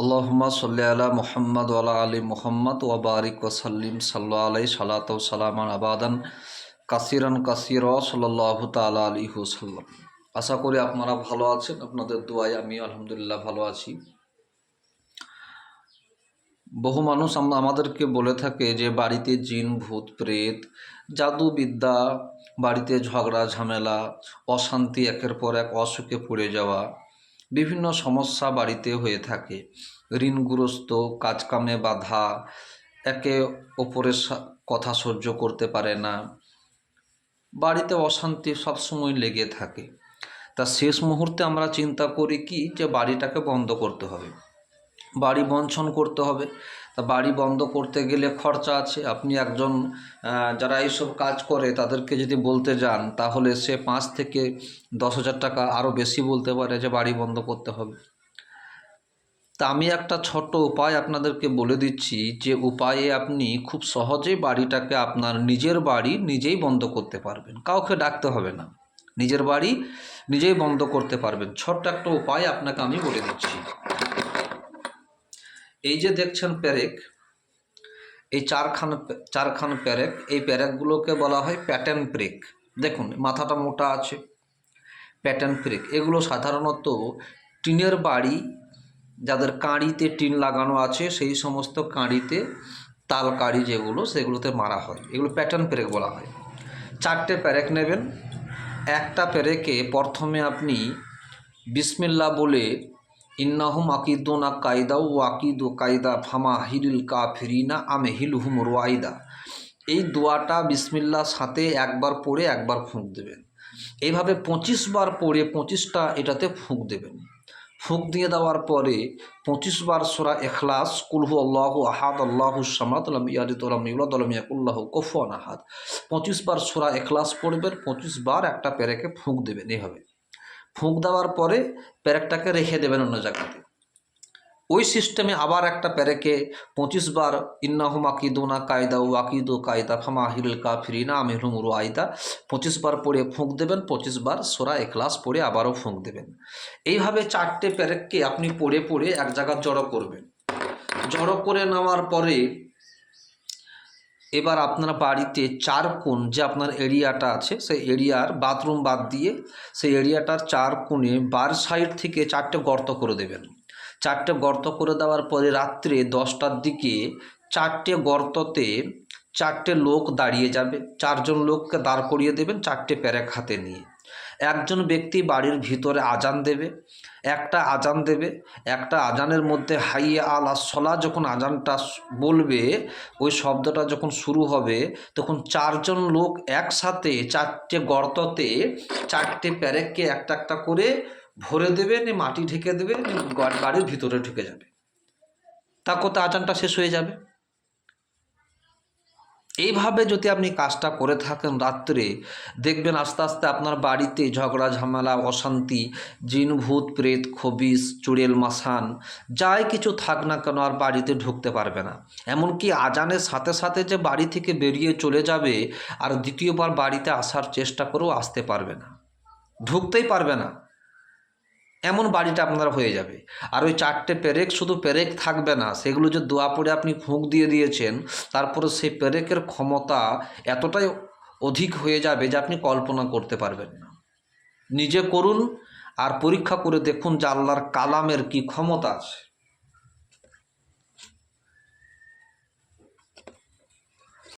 আল্লাহুম্মা সাল্লি আলা মুহাম্মাদ ওয়া আলা আলি মুহাম্মাদ ওয়া বারিক ওয়া সাল্লিম সাল্লাল্লাহু আলাইহি সালাতু ওয়া সালামান আবাদান কাসিরান কাসীরা সাল্লাল্লাহু তাআলা আলাইহি ওয়াসাল্লাম। আশা করি আপনারা ভালো আছেন। আপনাদের দোয়ায় আমি আলহামদুলিল্লাহ ভালো আছি। বহু মানুষ আমাদেরকে বলে থাকে যে বাড়িতে জিন ভূত প্রেত জাদু বিদ্যা, বাড়িতে ঝগড়া ঝামেলা, অশান্তি, একের পর এক অসুখে পড়ে যাওয়া, বিভিন্ন সমস্যা বাড়িতে হয়ে থাকে। ঋণগ্রস্ত, কাজকামে বাধা, একে অপরের কথা সহ্য করতে পারে না, বাড়িতে অশান্তি সবসময় লেগে থাকে। তা শেষ মুহূর্তে আমরা চিন্তা করি কি যে বাড়িটাকে বন্ধ করতে হবে, বাড়ি বঞ্চন করতে হবে। তা বাড়ি বন্ধ করতে গেলে খরচা আছে। আপনি একজন যারা এইসব কাজ করে তাদেরকে যদি বলতে যান তাহলে সে 5 থেকে 10,000 টাকা আরও বেশি বলতে পারে যে বাড়ি বন্ধ করতে হবে। তা আমি একটা ছোট্ট উপায় আপনাদেরকে বলে দিচ্ছি, যে উপায়ে আপনি খুব সহজেই বাড়িটাকে আপনার নিজের বাড়ি নিজেই বন্ধ করতে পারবেন, কাউকে ডাকতে হবে না, নিজের বাড়ি নিজেই বন্ধ করতে পারবেন। ছোট্ট একটা উপায় আপনাকে আমি বলে দিচ্ছি। এই যে দেখছেন প্যারেক, এই চারখান প্যারেক, এই প্যারেকগুলোকে বলা হয় প্যাটার্ন প্রেক। দেখুন মাথাটা মোটা আছে, প্যাটার্ন প্রেক। এগুলো সাধারণত টিনের বাড়ি, যাদের কাঁড়িতে টিন লাগানো আছে সেই সমস্ত কাঁড়িতে, তাল কাঁড়ি যেগুলো, সেগুলোতে মারা হয়। এগুলো প্যাটার্ন প্রেক বলা হয়। 4টে প্যারেক নেবেন। একটা প্যারেকে প্রথমে আপনি বিসমিল্লাহ বলে ইন্নাহুম আকিদুনা কায়দা ও আকিদু কায়দা ফামা হিলিল কাফিরিনা আমে হিলহুম রোয়াইদা, এই দোয়াটা বিসমিল্লাহ সাথে একবার পড়ে একবার ফুঁক দেবেন। এইভাবে 25 বার পড়ে 25টা এটাতে ফুঁক দেবেন। ফুঁক দিয়ে দেওয়ার পরে 25 বার সূরা ইখলাস, কুল হু আল্লাহু আহাদ আল্লাহুস সামাদ লাম ইয়ালিদ ওয়া লাম ইউলাদ ওয়া লাম ইয়াকুল লাহু কুফুয়ান আহাদ, 25 বার সূরা ইখলাস পড়বেন, 25 বার একটা প্যারেকে ফুঁক দেবেন। এইভাবে ফুঁক দেওয়ার পরে প্যারেকটাকে রেখে দেবেন অন্য জায়গাতে। ওই সিস্টেমে আবার একটা প্যারেকে 25 বার ইন্নাহুম আকিদুনা কায়দা ও আকিদু কায়দা ফামা হিলিল কাফিরিনা আমিহুম রুয়াইদা 25 বার পড়ে ফুঁক দেবেন, 25 বার সূরা ইখলাস পড়ে আবারও ফুঁক দেবেন। এইভাবে 4টে প্যারেককে আপনি পড়ে পড়ে এক জায়গায় জড়ো করবেন। জড়ো করে নেওয়ার পরে এবার আপনার বাড়িতে 4 কোণ, যে আপনার এরিয়াটা আছে সেই এরিয়ার বাথরুম বাদ দিয়ে সেই এরিয়াটার 4 কোণে বার সাইড থেকে 4টে গর্ত করে দেবেন। 4টে গর্ত করে দেওয়ার পরে রাত্রে 10টার দিকে 4টে গর্ততে 4টে লোক দাঁড়িয়ে যাবে। 4জন লোককে দাঁড় করিয়ে দেবেন 4টে প্যারেক হাতে নিয়ে। একজন ব্যক্তি বাড়ির ভিতরে আজান দেবে, একটা আজান দেবে। একটা আজানের মধ্যে হাইয়া আলা সলা যখন আজানটা বলবে, ওই শব্দটা যখন শুরু হবে তখন 4জন লোক একসাথে 4টে গর্ততে 4টে প্যারেককে একটা একটা করে ভরে দেবেন, মাটি ঢেকে দেবেন, বাড়ির ভিতরে ঢুকে যাবে। তা করতে আজানটা শেষ হয়ে যাবে। এইভাবে যদি আপনি কাজটা করে থাকেন রাত্রে, দেখবেন আস্তে আস্তে আপনার বাড়িতে ঝগড়া ঝামেলা, অশান্তি, জিন ভূত প্রেত খবিস চুড়েল মাসান যাই কিছু থাক না কেন আর বাড়িতে ঢুকতে পারবে না। এমনকি আজানের সাথে সাথে যে বাড়ি থেকে বেরিয়ে চলে যাবে, আর দ্বিতীয়বার বাড়িতে আসার চেষ্টা করেও আসতে পারবে না, ঢুকতেই পারবে না, এমন বাড়িটা আপনার হয়ে যাবে। আর ওই 4টে প্যারেক শুধু প্যারেক থাকবে না, সেগুলো যে দোয়া পড়ে আপনি ফুঁক দিয়ে দিয়েছেন, তারপরে সেই প্যারেকের ক্ষমতা এতটাই অধিক হয়ে যাবে যে আপনি কল্পনা করতে পারবেন না। নিজে করুন আর পরীক্ষা করে দেখুন যে আল্লাহর কালামের কি ক্ষমতা আছে।